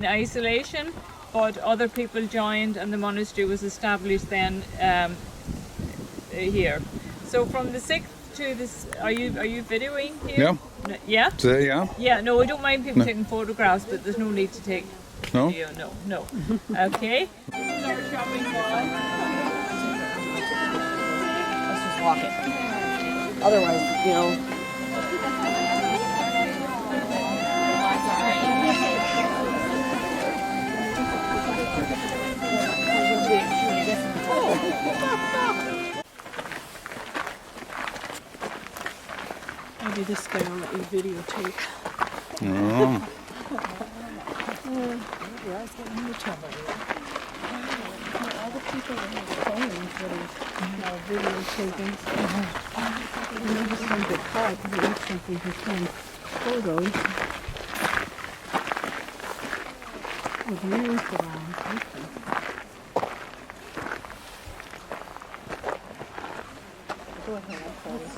in isolation, but other people joined and the monastery was established then here. So from the 6th to this, are you videoing here? Yeah. Yeah? So, yeah? Yeah, no, I don't mind people taking photographs, but there's no need to take No? video. No. Okay. This is our shopping mall. Let's just walk it. Otherwise, you know. Maybe this guy will let you videotape. Oh. Maybe I was getting into trouble. All the people that have phones that are videotaping. And they just don't get caught because it looks like they just send photos with news around. Go ahead, I'm sorry.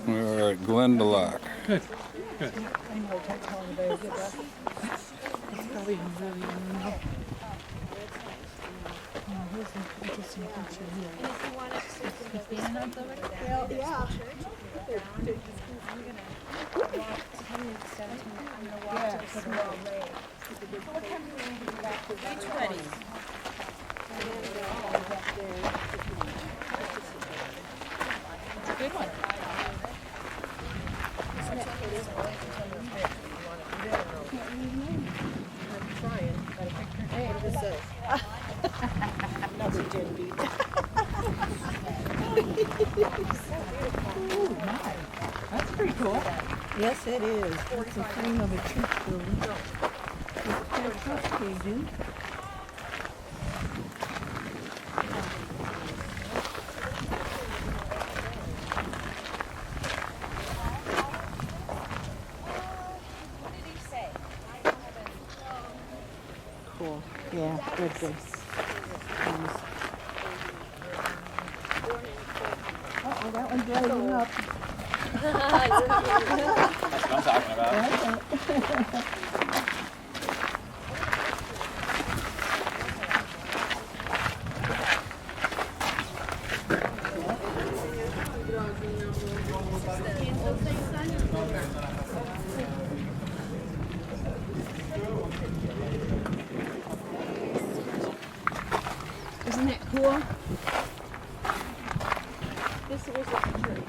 We're at Glendalough. Good. It's probably really here's an interesting picture here. It's a good one. That's pretty cool. Yes, it is. It's the frame of a church building. It's trust pages. Cool. Yeah, good. Uh-oh, that one's lighting up. That's what I'm talking about. Isn't that cool? This was a church.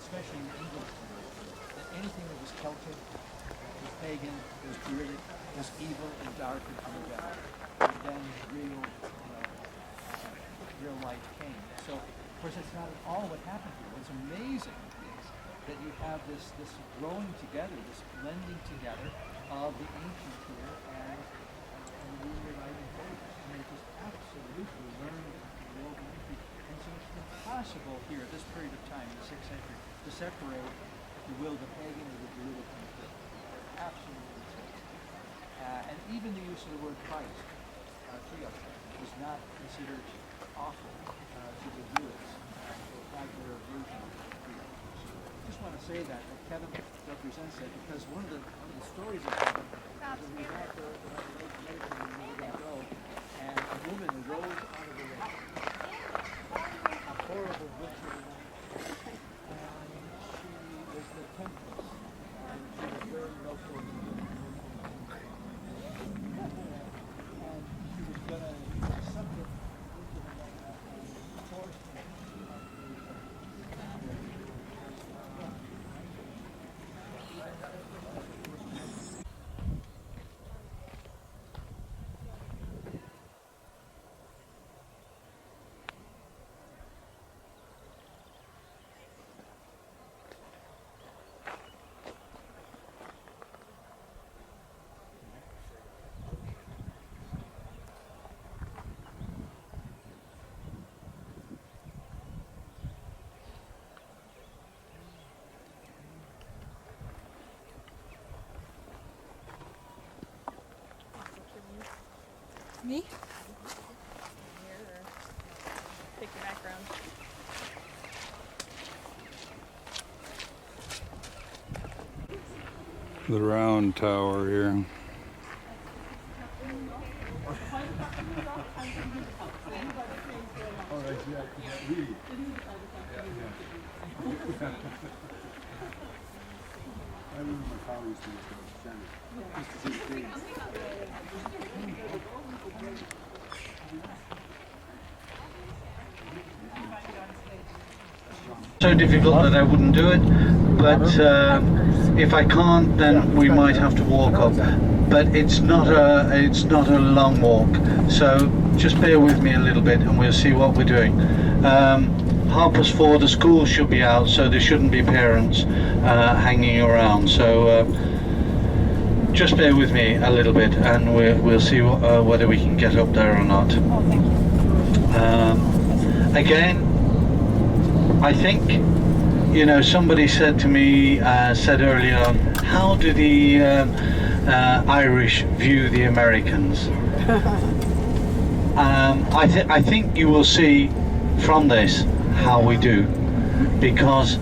Especially in the English language, that anything that was Celtic, was pagan, was Druidic, was evil and dark and undead. And then real light came. So, of course, that's not at all what happened here. What's amazing is that you have this growing together, this blending together of the ancient here and the rewriting faith. I mean, it's just absolutely learned and woven into. And so it's impossible here at this period of time, in the 6th century, to separate, if you will, the pagan or the Druidic from the faith. Absolutely true. And even the use of the word Christ, Theos, was not considered awful to the Druids. In fact, they're a version of Theos. just want to say that Kevin represents it because one of the stories of Kevin was when we were out there when we were meditating when we were going to go, and a woman rose out of the lake. A horrible witchery night. And she was the temptress. And she was very local. And she was going to suck it into the lake and force it. Me? Pick the background. The round tower here. So difficult that I wouldn't do it, but if I can't, then we might have to walk up. But it's not a long walk, so just bear with me a little bit, and we'll see what we're doing. 4:30, the school should be out, so there shouldn't be parents hanging around. So just bear with me a little bit, and we'll see whether we can get up there or not. Again, I think, you know, somebody said to me, said earlier on, how do the Irish view the Americans? I think you will see from this how we do, because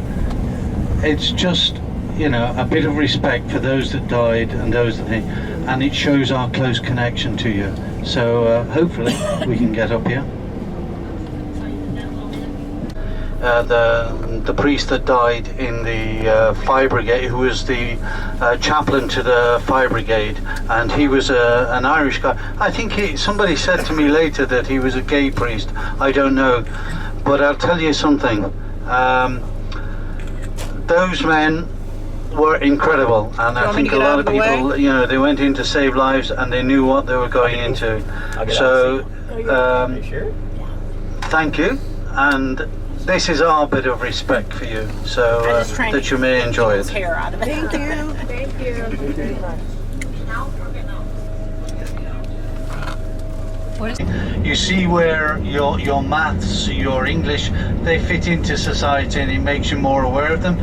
it's just, you know, a bit of respect for those that died and those that, and it shows our close connection to you. So hopefully we can get up here. The priest that died in the fire brigade, who was the chaplain to the fire brigade, and he was an Irish guy. I think somebody said to me later that he was a gay priest. I don't know, but I'll tell you something. Those men were incredible, and I think a lot of people, you know, they went in to save lives and they knew what they were going into. So thank you, and this is our bit of respect for you, so that you may enjoy it. Hair out of it. Thank you. Thank you. You see where your maths, your English, they fit into society, and it makes you more aware of them.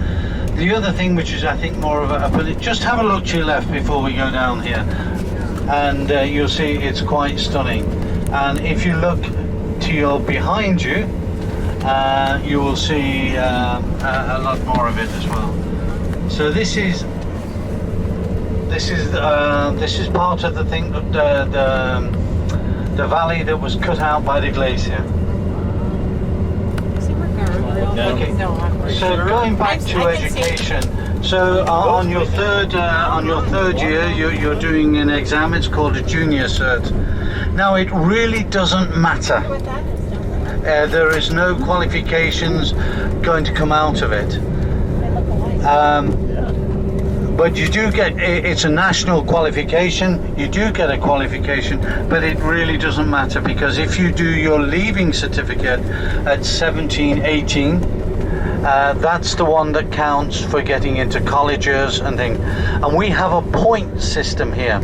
The other thing, which is I think more of a just have a look to your left before we go down here, and you'll see it's quite stunning. And if you look to your behind you, you will see a lot more of it as well. So this is part of the thing, the valley that was cut out by the glacier. Okay. So going back to education. So on your third year, you're doing an exam. It's called a junior cert. Now it really doesn't matter. There is no qualifications going to come out of it. But you do get, it's a national qualification, you do get a qualification, but it really doesn't matter, because if you do your leaving certificate at 17, 18, that's the one that counts for getting into colleges and things. And we have a point system here.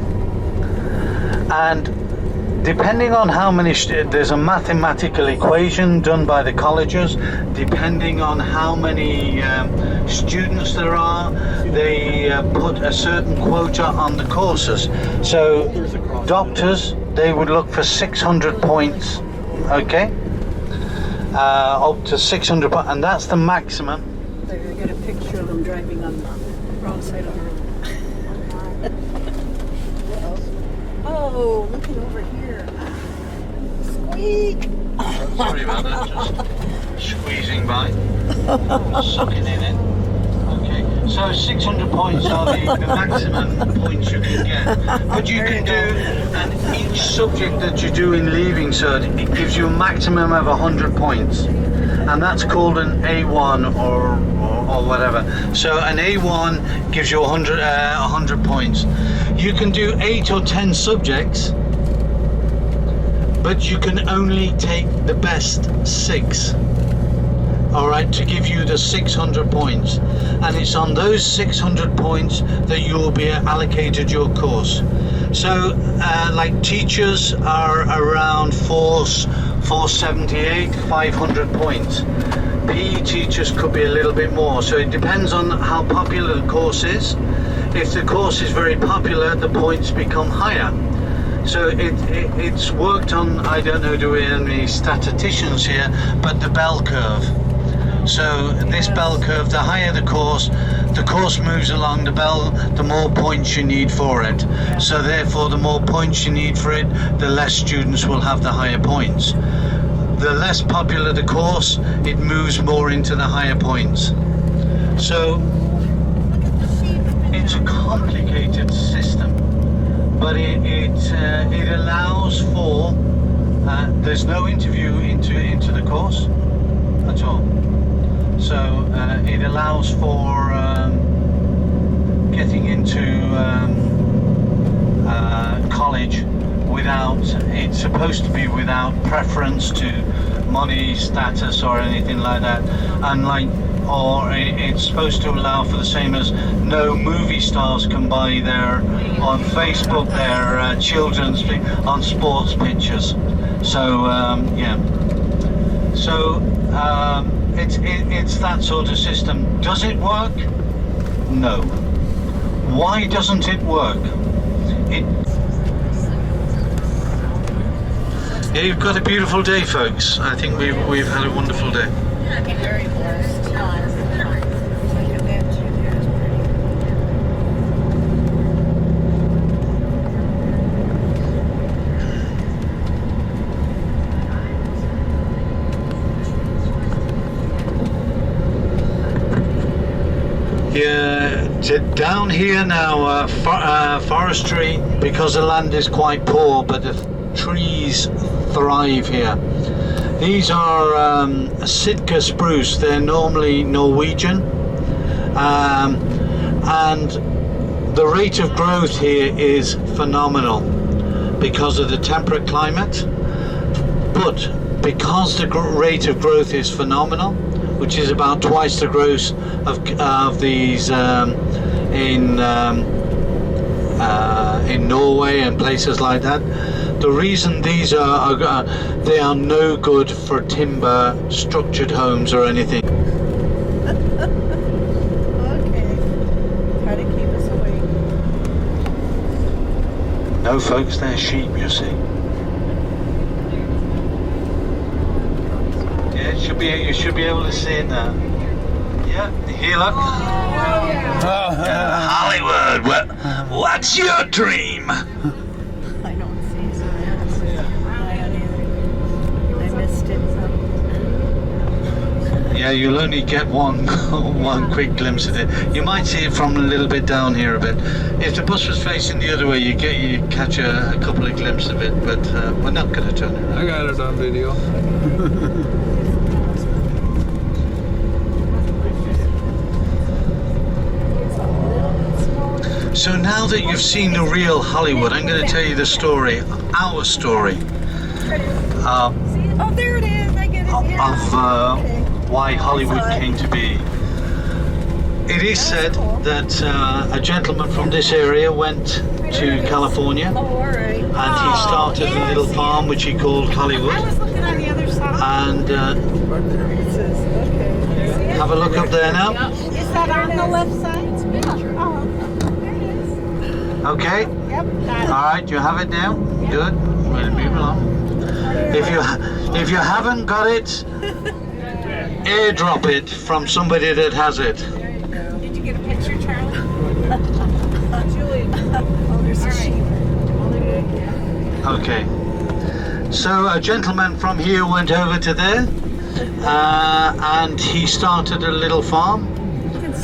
And depending on how many, there's a mathematical equation done by the colleges. Depending on how many students there are, they put a certain quota on the courses. So doctors, they would look for 600 points, okay? Up to 600 points, and that's the maximum. there. I got a picture of them driving on the wrong side of the road. Oh, looking over here. Squeak! Sorry about that, just squeezing by, sucking it. Okay, so 600 points are the maximum points you can get. But you can do, and each subject that you do in Leaving Cert, it gives you a maximum of 100 points. And that's called an A1 or whatever. So an A1 gives you 100 points. You can do 8 or 10 subjects, but you can only take the best 6, all right, to give you the 600 points. And it's on those 600 points that you will be allocated your course. So like teachers are around 478, 500 points. PE teachers could be a little bit more, so it depends on how popular the course is. If the course is very popular, the points become higher. So it's worked on, I don't know, do we have any statisticians here, but the bell curve. So this bell curve, the higher the course moves along the more points you need for it. So therefore, the more points you need for it, the less students will have the higher points. The less popular the course, it moves more into the higher points. So it's a complicated system, but it allows for there's no interview into the course at all. So it allows for getting into college without, it's supposed to be without preference to money, status or anything like that, and or it's supposed to allow for the same as no movie stars can buy their on Facebook their children's on sports pictures. So yeah, so it's that sort of system. Does it work? No. Why doesn't it work? Yeah, you've got a beautiful day, folks. I think we've had a wonderful day. Very blessed. Yeah, down here now, forestry, because the land is quite poor, but the trees thrive here. These are Sitka spruce. They're normally Norwegian, and the rate of growth here is phenomenal because of the temperate climate. But because the rate of growth is phenomenal, which is about twice the growth of these in Norway and places like that. The reason these are they are no good for timber structured homes or anything. Okay. Try to keep us awake. No, folks, they're sheep, you see. Yeah, you should be able to see it now. Yeah, here, look. Hollywood, what's your dream? I don't see it. I missed it. Yeah, you'll only get one quick glimpse of it. You might see it from a little bit down here a bit. If the bus was facing the other way, you catch a couple of glimpses of it, but we're not going to turn it around. I got it on video. So now that you've seen the real Hollywood, I'm going to tell you the story, our story, Oh, there it is. I get it. of Okay. why Hollywood came to be. It is said that a gentleman from this area went to California, Oh, all right. and he started a little farm which he called Hollywood. I was looking on the other side. And It says, okay. have a look up there now. Is that on the left side? Oh, there it is. Okay. Yep. All right. You have it now. Good. We'll move along. If you haven't got it, airdrop it from somebody that has it. Did you get a picture, Charlie? Julie. Oh, there's a sheep. Okay. So a gentleman from here went over to there, and he started a little farm,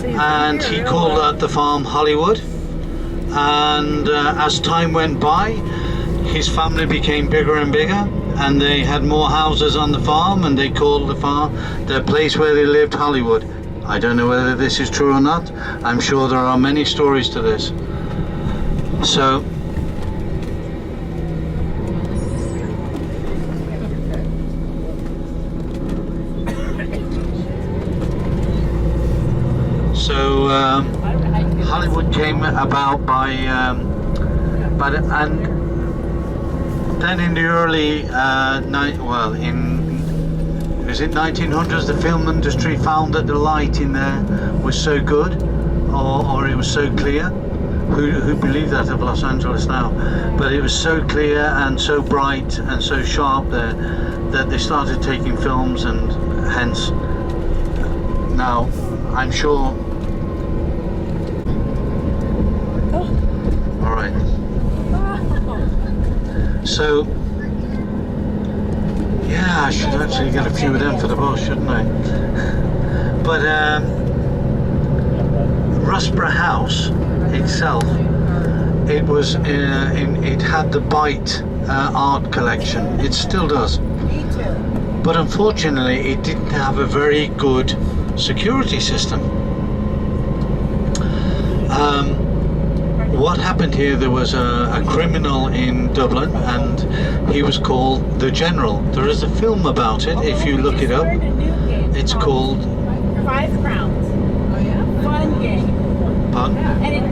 and he called that the farm Hollywood. And as time went by, his family became bigger and bigger, and they had more houses on the farm, and they called the place where they lived Hollywood. I don't know whether this is true or not. I'm sure there are many stories to this. So Hollywood came about by and then in the early was it 1900s, the film industry found that the light in there was so good, or it was so clear. Who believe that of Los Angeles now? But it was so clear and so bright and so sharp there that they started taking films, and hence now I'm sure. All right. So yeah, I should actually get a few of them for the bus, shouldn't I? But Rusborough House itself, it was it had the Bite art collection. It still does. Me too. But unfortunately, it didn't have a very good security system. What happened here, there was a criminal in Dublin, and he was called the General. There is a film about it, if you look it up. It's called 5 Crowns. Oh yeah? Fun game. Pardon? And it